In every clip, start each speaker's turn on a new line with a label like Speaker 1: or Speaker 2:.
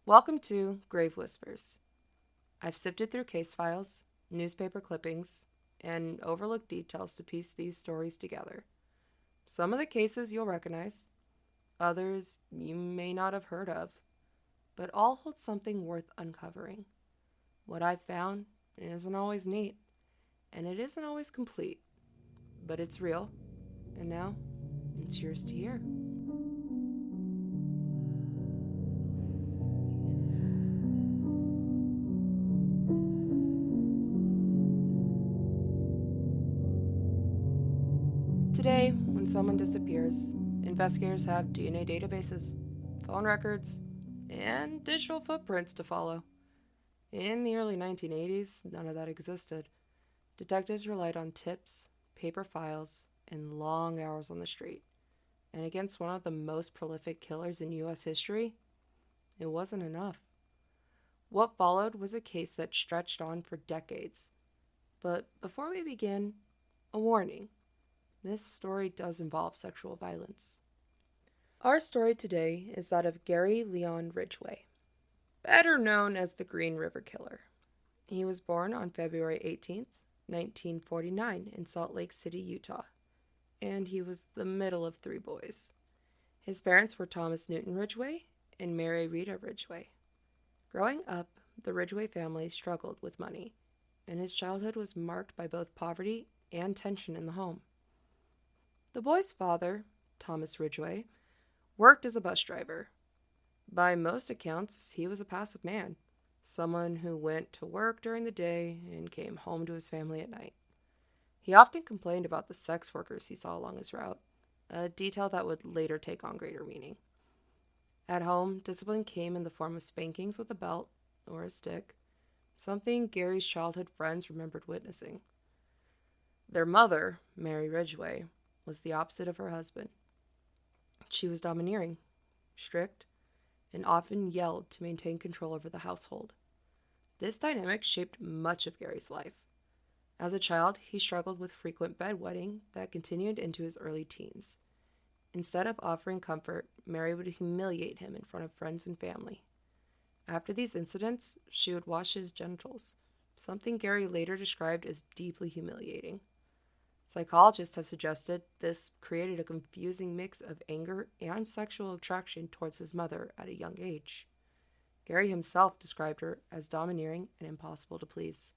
Speaker 1: Welcome to Grave Whispers. I've sifted through case files, newspaper clippings, and overlooked details to piece these stories together. Some of the cases you'll recognize, others you may not have heard of, but all hold something worth uncovering. What I've found isn't always neat, and it isn't always complete, but it's real, and now it's yours to hear. Today, when someone disappears, investigators have DNA databases, phone records, and digital footprints to follow. In the early 1980s, none of that existed. Detectives relied on tips, paper files, and long hours on the street. And against one of the most prolific killers in U.S. history, it wasn't enough. What followed was a case that stretched on for decades. But before we begin, a warning. This story does involve sexual violence. Our story today is that of Gary Leon Ridgway, better known as the Green River Killer. He was born on February 18th, 1949, in Salt Lake City, Utah, and he was the middle of three boys. His parents were Thomas Newton Ridgway and Mary Rita Ridgway. Growing up, the Ridgway family struggled with money, and his childhood was marked by both poverty and tension in the home. The boy's father, Thomas Ridgway, worked as a bus driver. By most accounts, he was a passive man, someone who went to work during the day and came home to his family at night. He often complained about the sex workers he saw along his route, a detail that would later take on greater meaning. At home, discipline came in the form of spankings with a belt or a stick, something Gary's childhood friends remembered witnessing. Their mother, Mary Ridgway, was the opposite of her husband. She was domineering, strict, and often yelled to maintain control over the household. This dynamic shaped much of Gary's life. As a child, he struggled with frequent bedwetting that continued into his early teens. Instead of offering comfort, Mary would humiliate him in front of friends and family. After these incidents, she would wash his genitals, something Gary later described as deeply humiliating. Psychologists have suggested this created a confusing mix of anger and sexual attraction towards his mother at a young age. Gary himself described her as domineering and impossible to please.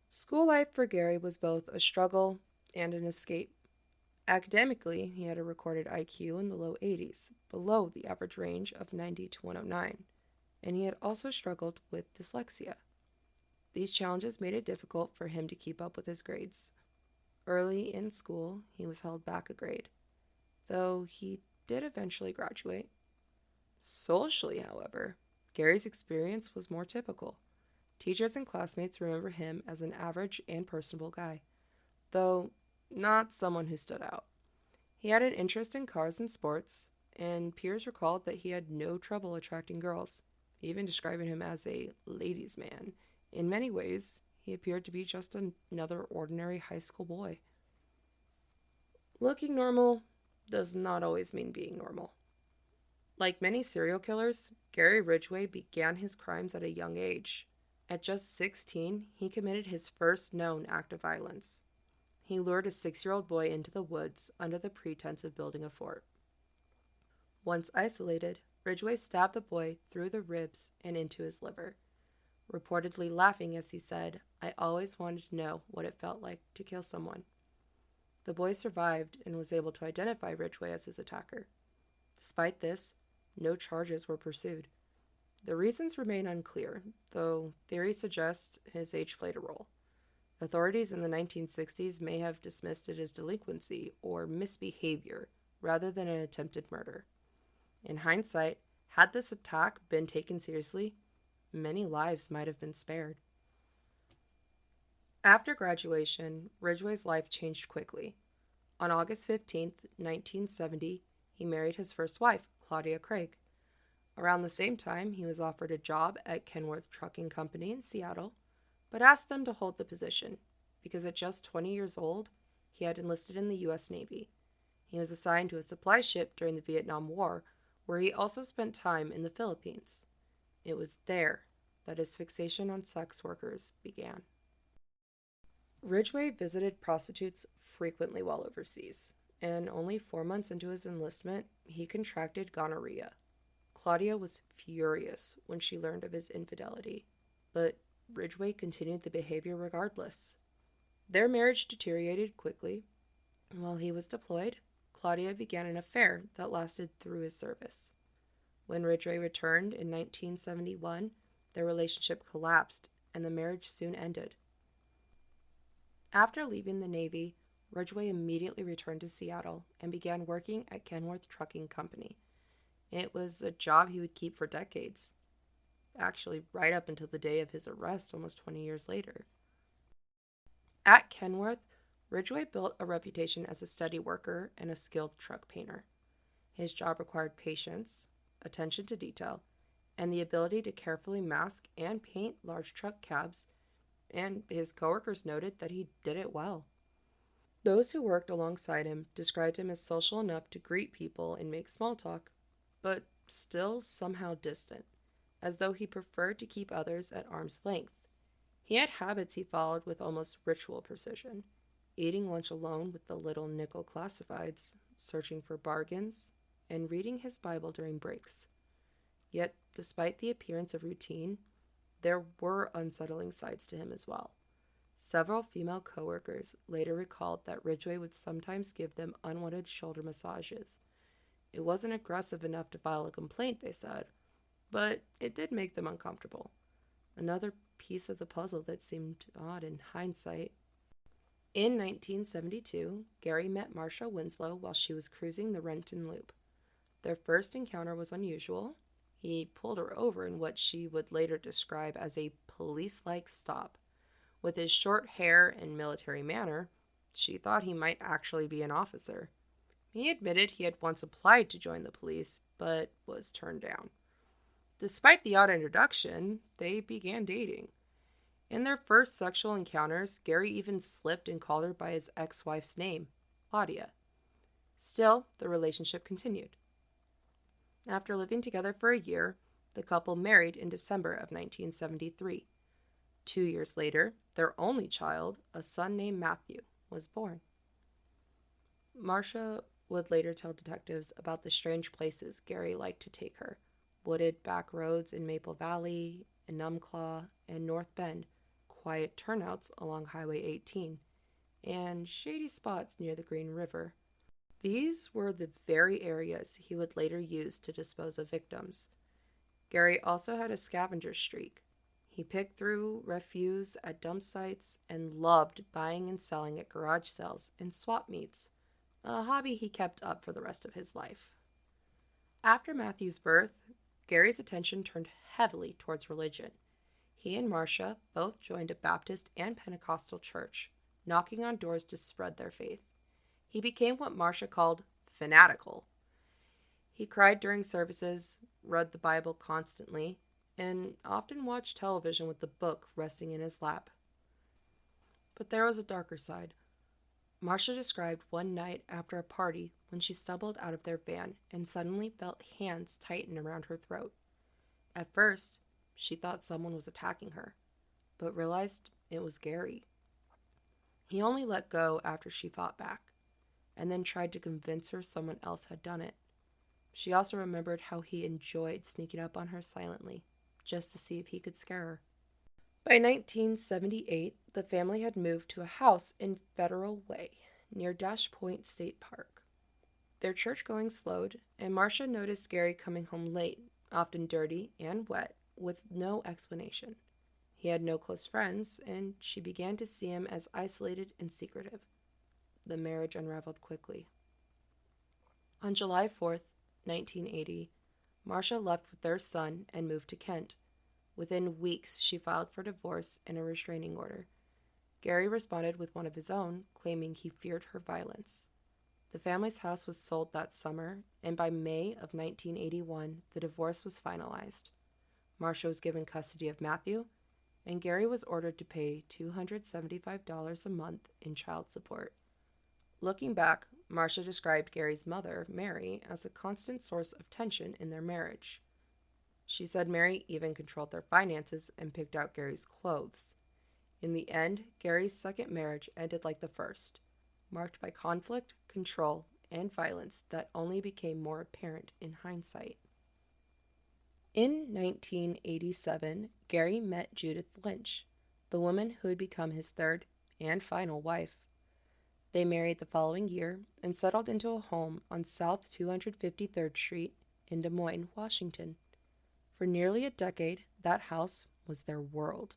Speaker 1: School life for Gary was both a struggle and an escape. Academically, he had a recorded IQ in the low 80s, below the average range of 90 to 109, and he had also struggled with dyslexia. These challenges made it difficult for him to keep up with his grades. Early in school, he was held back a grade, though he did eventually graduate. Socially, however, Gary's experience was more typical. Teachers and classmates remember him as an average and personable guy, though not someone who stood out. He had an interest in cars and sports, and peers recalled that he had no trouble attracting girls, even describing him as a ladies' man. In many ways, he appeared to be just another ordinary high school boy. Looking normal does not always mean being normal. Like many serial killers, Gary Ridgway began his crimes at a young age. At just 16, he committed his first known act of violence. He lured a 6-year-old boy into the woods under the pretense of building a fort. Once isolated, Ridgway stabbed the boy through the ribs and into his liver, reportedly laughing as he said, "I always wanted to know what it felt like to kill someone." The boy survived and was able to identify Ridgway as his attacker. Despite this, no charges were pursued. The reasons remain unclear, though theories suggest his age played a role. Authorities in the 1960s may have dismissed it as delinquency or misbehavior rather than an attempted murder. In hindsight, had this attack been taken seriously, many lives might have been spared. After graduation, Ridgway's life changed quickly. On August 15th, 1970, he married his first wife, Claudia Craig. Around the same time, he was offered a job at Kenworth Trucking Company in Seattle, but asked them to hold the position because at just 20 years old, he had enlisted in the U.S. Navy. He was assigned to a supply ship during the Vietnam War, where he also spent time in the Philippines. It was there that his fixation on sex workers began. Ridgway visited prostitutes frequently while overseas, and only 4 months into his enlistment, he contracted gonorrhea. Claudia was furious when she learned of his infidelity, but Ridgway continued the behavior regardless. Their marriage deteriorated quickly. While he was deployed, Claudia began an affair that lasted through his service. When Ridgway returned in 1971, their relationship collapsed and the marriage soon ended. After leaving the Navy, Ridgway immediately returned to Seattle and began working at Kenworth Trucking Company. It was a job he would keep for decades, actually, right up until the day of his arrest almost 20 years later. At Kenworth, Ridgway built a reputation as a steady worker and a skilled truck painter. His job required patience, attention to detail, and the ability to carefully mask and paint large truck cabs, and his coworkers noted that he did it well. Those who worked alongside him described him as social enough to greet people and make small talk, but still somehow distant, as though he preferred to keep others at arm's length. He had habits he followed with almost ritual precision, eating lunch alone with the little nickel classifieds, searching for bargains, and reading his Bible during breaks. Yet, despite the appearance of routine, there were unsettling sides to him as well. Several female coworkers later recalled that Ridgway would sometimes give them unwanted shoulder massages. It wasn't aggressive enough to file a complaint, they said, but it did make them uncomfortable. Another piece of the puzzle that seemed odd in hindsight. In 1972, Gary met Marcia Winslow while she was cruising the Renton Loop. Their first encounter was unusual. He pulled her over in what she would later describe as a police-like stop. With his short hair and military manner, she thought he might actually be an officer. He admitted he had once applied to join the police, but was turned down. Despite the odd introduction, they began dating. In their first sexual encounters, Gary even slipped and called her by his ex-wife's name, Claudia. Still, the relationship continued. After living together for a year, the couple married in December of 1973. 2 years later, their only child, a son named Matthew, was born. Marcia would later tell detectives about the strange places Gary liked to take her: wooded back roads in Maple Valley, Enumclaw, and North Bend, quiet turnouts along Highway 18, and shady spots near the Green River. These were the very areas he would later use to dispose of victims. Gary also had a scavenger streak. He picked through refuse at dump sites and loved buying and selling at garage sales and swap meets, a hobby he kept up for the rest of his life. After Matthew's birth, Gary's attention turned heavily towards religion. He and Marcia both joined a Baptist and Pentecostal church, knocking on doors to spread their faith. He became what Marcia called fanatical. He cried during services, read the Bible constantly, and often watched television with the book resting in his lap. But there was a darker side. Marcia described one night after a party when she stumbled out of their van and suddenly felt hands tighten around her throat. At first, she thought someone was attacking her, but realized it was Gary. He only let go after she fought back, and then tried to convince her someone else had done it. She also remembered how he enjoyed sneaking up on her silently, just to see if he could scare her. By 1978, the family had moved to a house in Federal Way, near Dash Point State Park. Their church-going slowed, and Marcia noticed Gary coming home late, often dirty and wet, with no explanation. He had no close friends, and she began to see him as isolated and secretive. The marriage unraveled quickly. On July 4th, 1980, Marcia left with their son and moved to Kent. Within weeks, she filed for divorce and a restraining order. Gary responded with one of his own, claiming he feared her violence. The family's house was sold that summer, and by May of 1981, the divorce was finalized. Marcia was given custody of Matthew, and Gary was ordered to pay $275 a month in child support. Looking back, Marcia described Gary's mother, Mary, as a constant source of tension in their marriage. She said Mary even controlled their finances and picked out Gary's clothes. In the end, Gary's second marriage ended like the first, marked by conflict, control, and violence that only became more apparent in hindsight. In 1987, Gary met Judith Lynch, the woman who would become his third and final wife. They married the following year and settled into a home on South 253rd Street in Des Moines, Washington. For nearly a decade, that house was their world.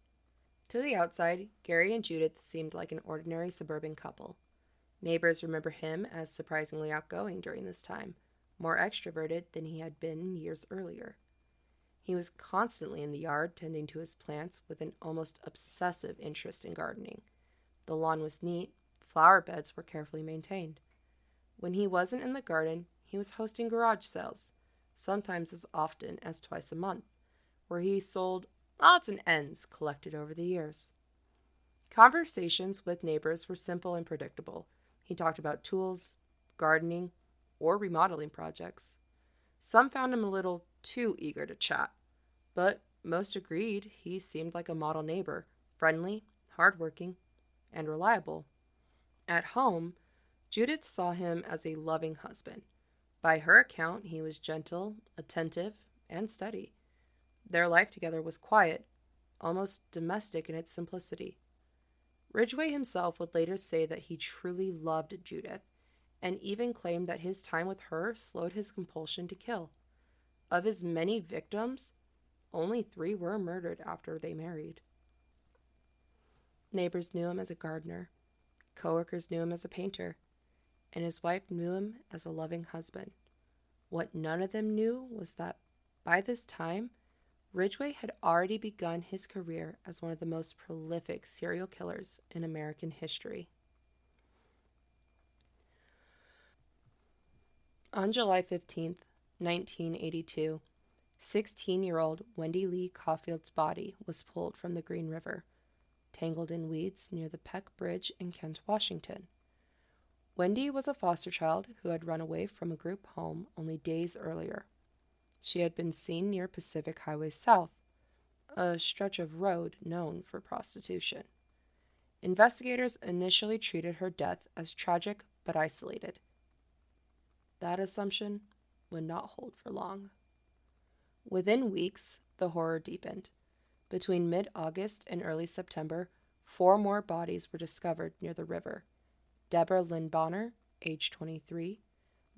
Speaker 1: To the outside, Gary and Judith seemed like an ordinary suburban couple. Neighbors remember him as surprisingly outgoing during this time, more extroverted than he had been years earlier. He was constantly in the yard tending to his plants with an almost obsessive interest in gardening. The lawn was neat, flower beds were carefully maintained. When he wasn't in the garden, he was hosting garage sales, sometimes as often as twice a month, where he sold odds and ends collected over the years. Conversations with neighbors were simple and predictable. He talked about tools, gardening, or remodeling projects. Some found him a little too eager to chat, but most agreed he seemed like a model neighbor, friendly, hardworking, and reliable. At home, Judith saw him as a loving husband. By her account, he was gentle, attentive, and steady. Their life together was quiet, almost domestic in its simplicity. Ridgway himself would later say that he truly loved Judith, and even claimed that his time with her slowed his compulsion to kill. Of his many victims, only 3 were murdered after they married. Neighbors knew him as a gardener, coworkers knew him as a painter, and his wife knew him as a loving husband. What none of them knew was that by this time, Ridgway had already begun his career as one of the most prolific serial killers in American history. On July 15th, 1982, 16-year-old Wendy Lee Caulfield's body was pulled from the Green River, tangled in weeds near the Peck Bridge in Kent, Washington. Wendy was a foster child who had run away from a group home only days earlier. She had been seen near Pacific Highway South, a stretch of road known for prostitution. Investigators initially treated her death as tragic but isolated. That assumption would not hold for long. Within weeks, the horror deepened. Between mid-August and early September, 4 more bodies were discovered near the river. Deborah Lynn Bonner, age 23,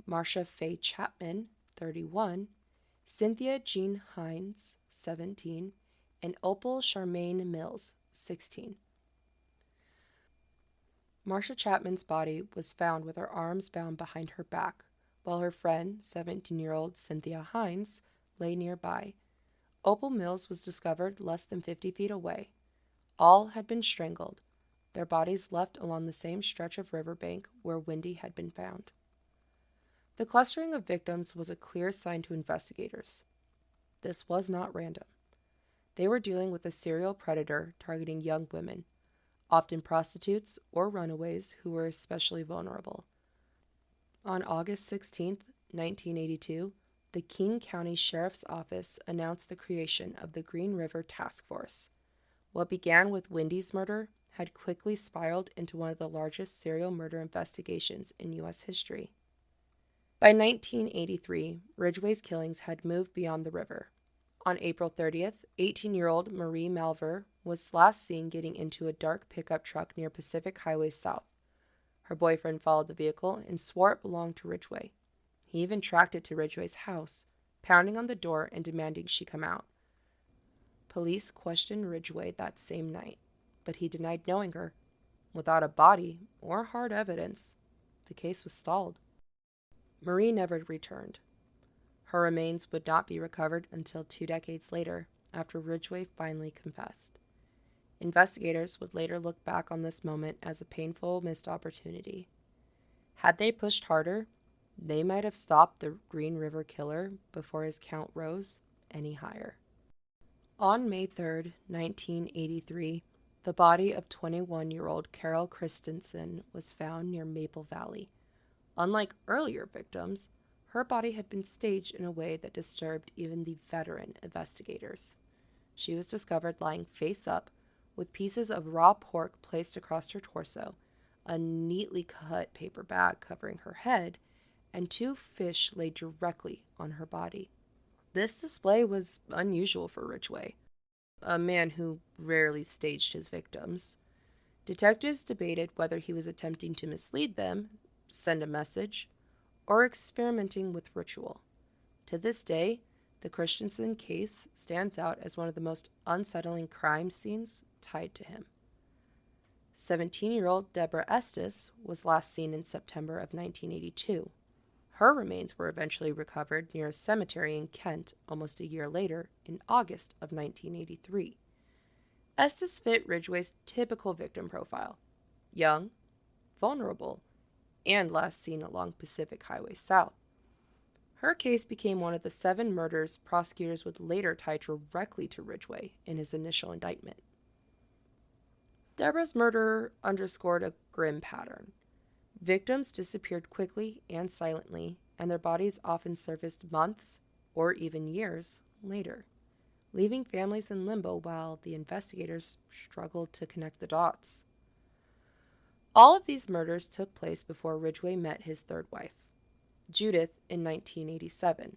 Speaker 1: Marcia Faye Chapman, 31, Cynthia Jean Hines, 17, and Opal Charmaine Mills, 16. Marcia Chapman's body was found with her arms bound behind her back, while her friend, 17-year-old Cynthia Hines, lay nearby. Opal Mills was discovered less than 50 feet away. All had been strangled, their bodies left along the same stretch of riverbank where Wendy had been found. The clustering of victims was a clear sign to investigators. This was not random. They were dealing with a serial predator targeting young women, often prostitutes or runaways who were especially vulnerable. On August 16, 1982, the King County Sheriff's Office announced the creation of the Green River Task Force. What began with Wendy's murder had quickly spiraled into one of the largest serial murder investigations in U.S. history. By 1983, Ridgway's killings had moved beyond the river. On April 30th, 18-year-old Marie Malver was last seen getting into a dark pickup truck near Pacific Highway South. Her boyfriend followed the vehicle and swore it belonged to Ridgway. He even tracked it to Ridgway's house, pounding on the door and demanding she come out. Police questioned Ridgway that same night, but he denied knowing her. Without a body or hard evidence, the case was stalled. Marie never returned. Her remains would not be recovered until 2 decades later, after Ridgway finally confessed. Investigators would later look back on this moment as a painful missed opportunity. Had they pushed harder, they might have stopped the Green River Killer before his count rose any higher. On May 3, 1983, the body of 21-year-old Carol Christensen was found near Maple Valley. Unlike earlier victims, her body had been staged in a way that disturbed even the veteran investigators. She was discovered lying face up, with pieces of raw pork placed across her torso, a neatly cut paper bag covering her head, and two fish laid directly on her body. This display was unusual for Ridgway, a man who rarely staged his victims. Detectives debated whether he was attempting to mislead them, send a message, or experimenting with ritual. To this day, the Christensen case stands out as one of the most unsettling crime scenes tied to him. 17-year-old Deborah Estes was last seen in September of 1982. Her remains were eventually recovered near a cemetery in Kent almost a year later, in August of 1983. Estes fit Ridgway's typical victim profile: young, vulnerable, and last seen along Pacific Highway South. Her case became one of the 7 murders prosecutors would later tie directly to Ridgway in his initial indictment. Deborah's murder underscored a grim pattern. Victims disappeared quickly and silently, and their bodies often surfaced months, or even years, later, leaving families in limbo while the investigators struggled to connect the dots. All of these murders took place before Ridgway met his third wife, Judith, in 1987.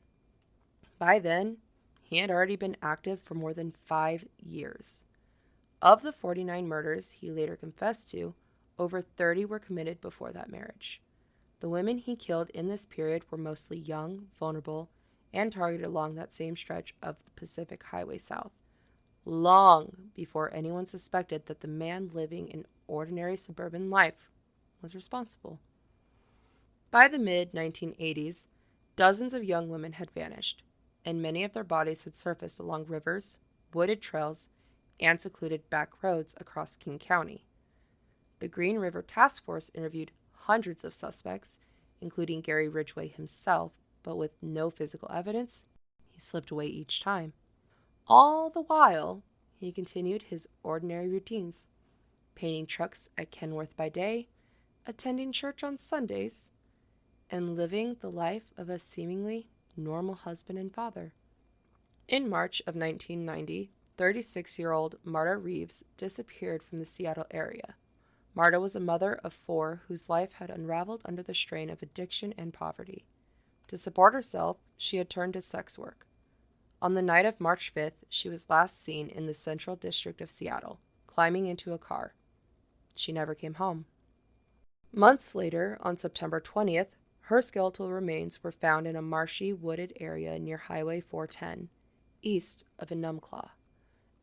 Speaker 1: By then, he had already been active for more than 5 years. Of the 49 murders he later confessed to, over 30 were committed before that marriage. The women he killed in this period were mostly young, vulnerable, and targeted along that same stretch of the Pacific Highway South, long before anyone suspected that the man living an ordinary suburban life was responsible. By the mid-1980s, dozens of young women had vanished, and many of their bodies had surfaced along rivers, wooded trails, and secluded back roads across King County. The Green River Task Force interviewed hundreds of suspects, including Gary Ridgway himself, but with no physical evidence, he slipped away each time. All the while, he continued his ordinary routines, painting trucks at Kenworth by day, attending church on Sundays, and living the life of a seemingly normal husband and father. In March of 1990, 36-year-old Marta Reeves disappeared from the Seattle area. Marta was a mother of 4 whose life had unraveled under the strain of addiction and poverty. To support herself, she had turned to sex work. On the night of March 5th, she was last seen in the Central District of Seattle, climbing into a car. She never came home. Months later, on September 20th, her skeletal remains were found in a marshy, wooded area near Highway 410, east of Enumclaw.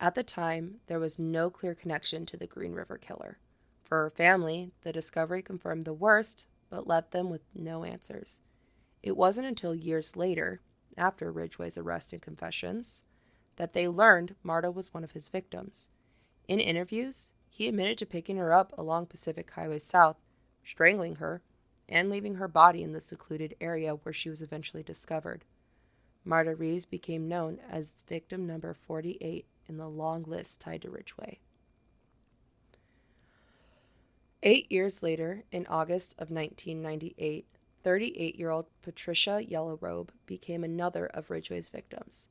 Speaker 1: At the time, there was no clear connection to the Green River killer. For her family, the discovery confirmed the worst, but left them with no answers. It wasn't until years later, after Ridgway's arrest and confessions, that they learned Marta was one of his victims. In interviews, he admitted to picking her up along Pacific Highway South, strangling her, and leaving her body in the secluded area where she was eventually discovered. Marta Reeves became known as victim number 48 in the long list tied to Ridgway. 8 years later, in August of 1998, 38-year-old Patricia Yellowrobe became another of Ridgway's victims.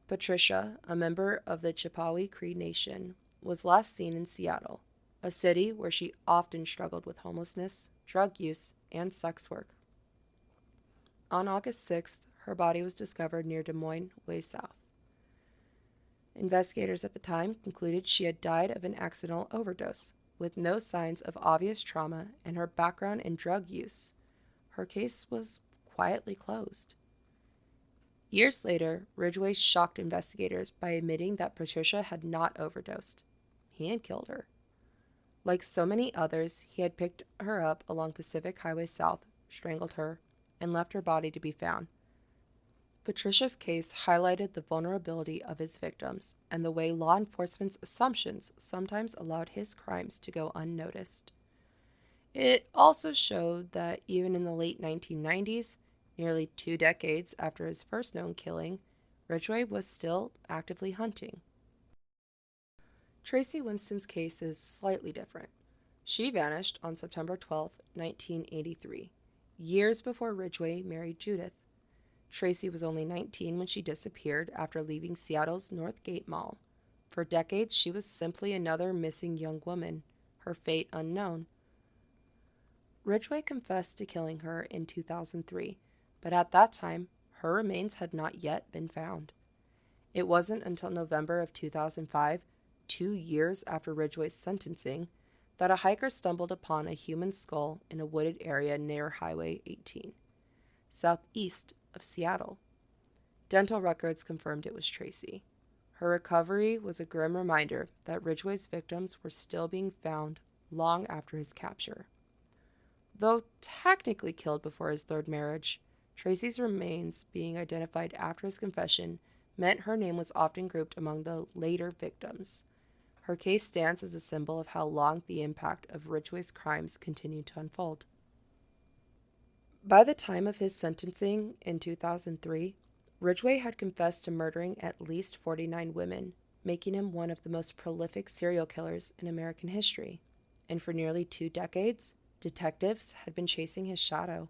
Speaker 1: Patricia, a member of the Chippewa Cree Nation, was last seen in Seattle, a city where she often struggled with homelessness, drug use, and sex work. On August 6th, her body was discovered near Des Moines, way south. Investigators at the time concluded she had died of an accidental overdose, with no signs of obvious trauma and her background in drug use. Her case was quietly closed. Years later, Ridgway shocked investigators by admitting that Patricia had not overdosed. He had killed her. Like so many others, he had picked her up along Pacific Highway South, strangled her, and left her body to be found. Patricia's case highlighted the vulnerability of his victims and the way law enforcement's assumptions sometimes allowed his crimes to go unnoticed. It also showed that even in the late 1990s, nearly 2 decades after his first known killing, Ridgway was still actively hunting. Tracy Winston's case is slightly different. She vanished on September 12, 1983. years before Ridgway married Judith. Tracy was only 19 when she disappeared after leaving Seattle's Northgate Mall. For decades, she was simply another missing young woman, her fate unknown. Ridgway confessed to killing her in 2003, but at that time, her remains had not yet been found. It wasn't until November of 2005, 2 years after Ridgway's sentencing, that a hiker stumbled upon a human skull in a wooded area near Highway 18, southeast of Seattle. Dental records confirmed it was Tracy. Her recovery was a grim reminder that Ridgway's victims were still being found long after his capture. Though technically killed before his third marriage, Tracy's remains being identified after his confession meant her name was often grouped among the later victims. Her case stands as a symbol of how long the impact of Ridgway's crimes continued to unfold. By the time of his sentencing in 2003, Ridgway had confessed to murdering at least 49 women, making him one of the most prolific serial killers in American history. And for nearly 2 decades, detectives had been chasing his shadow.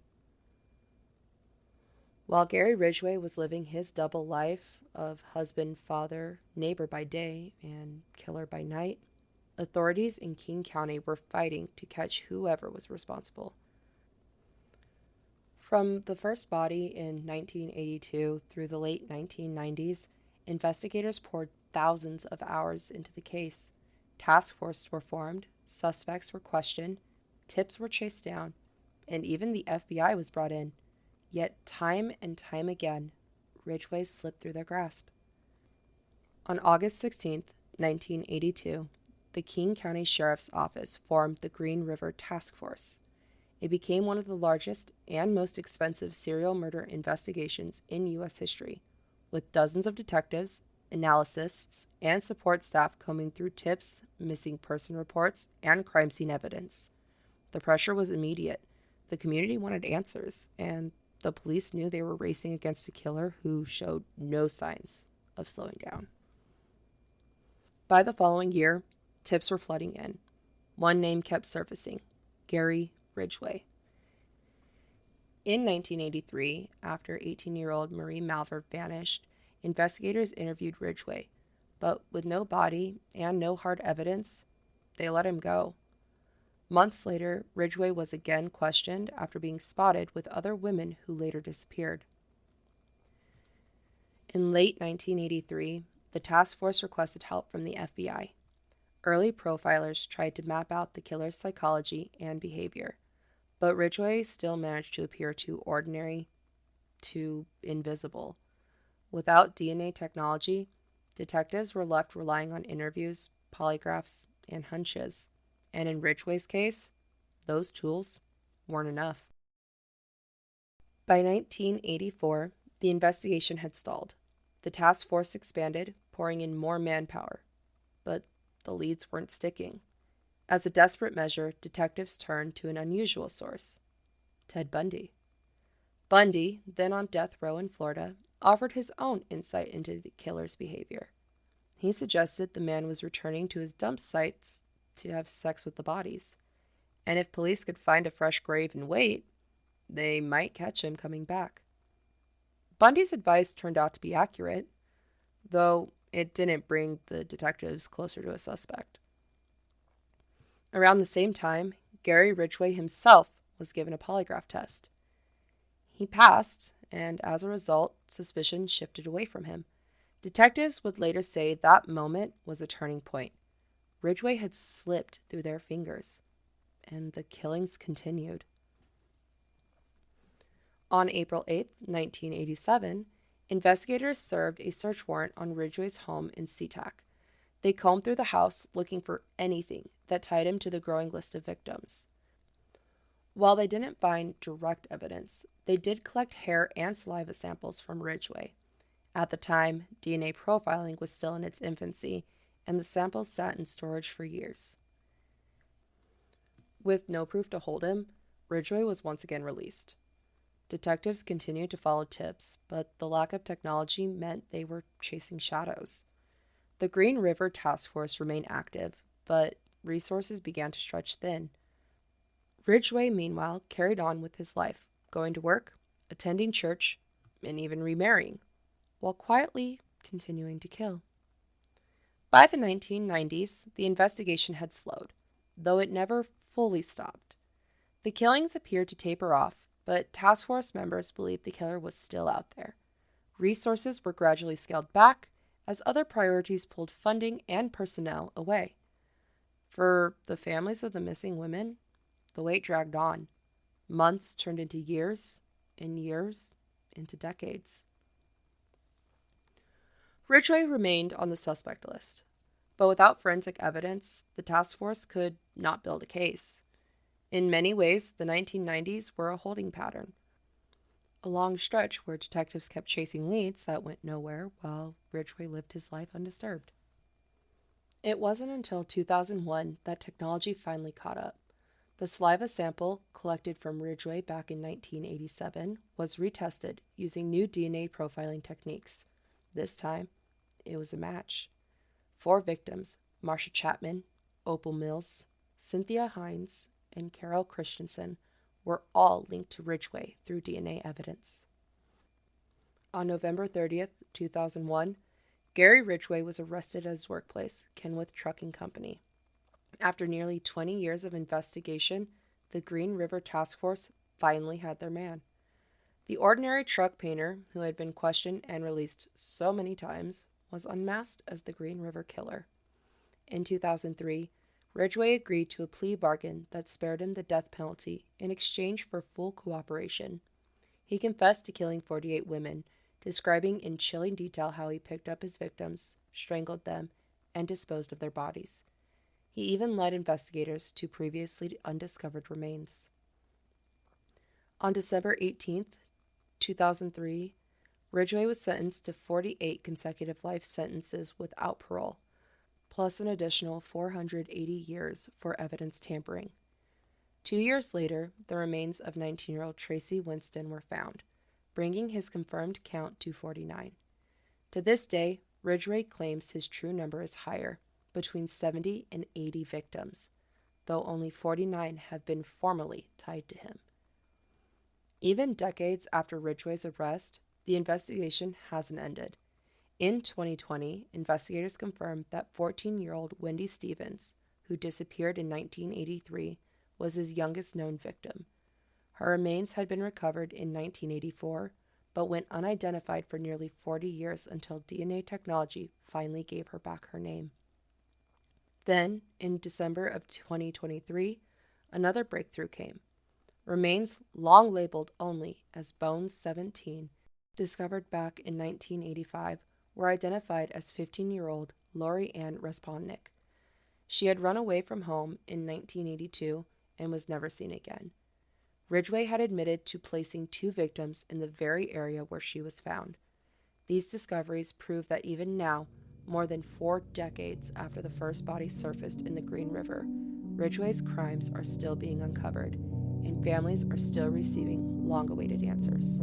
Speaker 1: While Gary Ridgway was living his double life of husband, father, neighbor by day, and killer by night, authorities in King County were fighting to catch whoever was responsible. From the first body in 1982 through the late 1990s, investigators poured thousands of hours into the case. Task forces were formed, suspects were questioned, tips were chased down, and even the FBI was brought in. Yet time and time again, Ridgway slipped through their grasp. On August 16, 1982, the King County Sheriff's Office formed the Green River Task Force. It became one of the largest and most expensive serial murder investigations in U.S. history, with dozens of detectives, analysts, and support staff combing through tips, missing person reports, and crime scene evidence. The pressure was immediate. The community wanted answers, and the police knew they were racing against a killer who showed no signs of slowing down. By the following year, tips were flooding in. One name kept surfacing: Gary Ridgway. In 1983, after 18-year-old Marie Malver vanished, investigators interviewed Ridgway, but with no body and no hard evidence, they let him go. Months later, Ridgway was again questioned after being spotted with other women who later disappeared. In late 1983, the task force requested help from the FBI. Early profilers tried to map out the killer's psychology and behavior, but Ridgway still managed to appear too ordinary, too invisible. Without DNA technology, detectives were left relying on interviews, polygraphs, and hunches. And in Ridgway's case, those tools weren't enough. By 1984, the investigation had stalled. The task force expanded, pouring in more manpower, but the leads weren't sticking. As a desperate measure, detectives turned to an unusual source: Ted Bundy. Bundy, then on death row in Florida, offered his own insight into the killer's behavior. He suggested the man was returning to his dump sites to have sex with the bodies, and if police could find a fresh grave and wait, they might catch him coming back. Bundy's advice turned out to be accurate, though it didn't bring the detectives closer to a suspect. Around the same time, Gary Ridgway himself was given a polygraph test. He passed, and as a result, suspicion shifted away from him. Detectives would later say that moment was a turning point. Ridgway had slipped through their fingers, and the killings continued. On April 8, 1987, investigators served a search warrant on Ridgway's home in SeaTac. They combed through the house looking for anything that tied him to the growing list of victims. While they didn't find direct evidence, they did collect hair and saliva samples from Ridgway. At the time, DNA profiling was still in its infancy, and the samples sat in storage for years. With no proof to hold him, Ridgway was once again released. Detectives continued to follow tips, but the lack of technology meant they were chasing shadows. The Green River Task Force remained active, but resources began to stretch thin. Ridgway, meanwhile, carried on with his life, going to work, attending church, and even remarrying, while quietly continuing to kill. By the 1990s, the investigation had slowed, though it never fully stopped. The killings appeared to taper off, but task force members believed the killer was still out there. Resources were gradually scaled back as other priorities pulled funding and personnel away. For the families of the missing women, the wait dragged on. Months turned into years, and years into decades. Ridgway remained on the suspect list, but without forensic evidence, the task force could not build a case. In many ways, the 1990s were a holding pattern, a long stretch where detectives kept chasing leads that went nowhere while Ridgway lived his life undisturbed. It wasn't until 2001 that technology finally caught up. The saliva sample collected from Ridgway back in 1987 was retested using new DNA profiling techniques. This time, it was a match. 4 victims, Marcia Chapman, Opal Mills, Cynthia Hines, and Carol Christensen, were all linked to Ridgway through DNA evidence. On November 30th, 2001, Gary Ridgway was arrested at his workplace, Kenworth Trucking Company. After nearly 20 years of investigation, the Green River Task Force finally had their man. The ordinary truck painter, who had been questioned and released so many times, was unmasked as the Green River Killer. In 2003, Ridgway agreed to a plea bargain that spared him the death penalty in exchange for full cooperation. He confessed to killing 48 women, describing in chilling detail how he picked up his victims, strangled them, and disposed of their bodies. He even led investigators to previously undiscovered remains. On December 18, 2003, Ridgway was sentenced to 48 consecutive life sentences without parole, plus an additional 480 years for evidence tampering. 2 years later, the remains of 19-year-old Tracy Winston were found, bringing his confirmed count to 49. To this day, Ridgway claims his true number is higher, between 70 and 80 victims, though only 49 have been formally tied to him. Even decades after Ridgway's arrest, the investigation hasn't ended. In 2020, investigators confirmed that 14-year-old Wendy Stevens, who disappeared in 1983, was his youngest known victim. Her remains had been recovered in 1984, but went unidentified for nearly 40 years until DNA technology finally gave her back her name. Then, in December of 2023, another breakthrough came. Remains long labeled only as Bones 17, discovered back in 1985, were identified as 15-year-old Lori Ann Respondnick. She had run away from home in 1982 and was never seen again. Ridgway had admitted to placing 2 victims in the very area where she was found. These discoveries prove that even now, more than 4 decades after the first body surfaced in the Green River, Ridgway's crimes are still being uncovered, and families are still receiving long-awaited answers.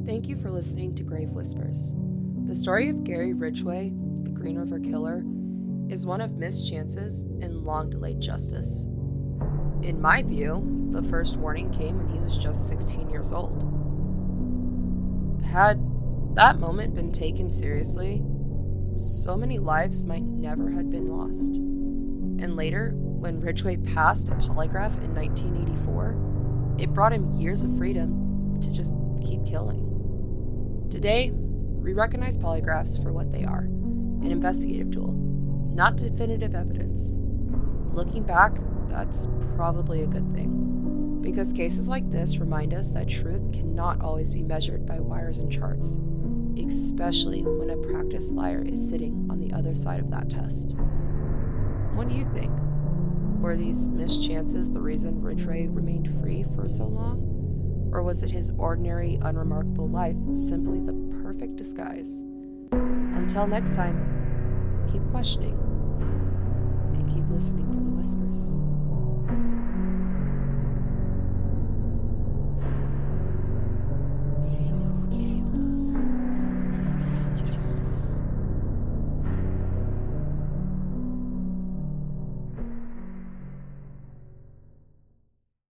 Speaker 1: Thank you for listening to Grave Whispers. The story of Gary Ridgway, the Green River Killer, is one of missed chances and long-delayed justice. In my view, the first warning came when he was just 16 years old. Had that moment been taken seriously, so many lives might never have been lost. And later, when Ridgway passed a polygraph in 1984, it brought him years of freedom to just keep killing. Today, we recognize polygraphs for what they are, an investigative tool, not definitive evidence. Looking back, that's probably a good thing, because cases like this remind us that truth cannot always be measured by wires and charts, especially when a practiced liar is sitting on the other side of that test. What do you think? Were these missed chances the reason Ridgway remained free for so long? Or was it his ordinary, unremarkable life simply the perfect disguise? Until next time, keep questioning and keep listening for the whispers.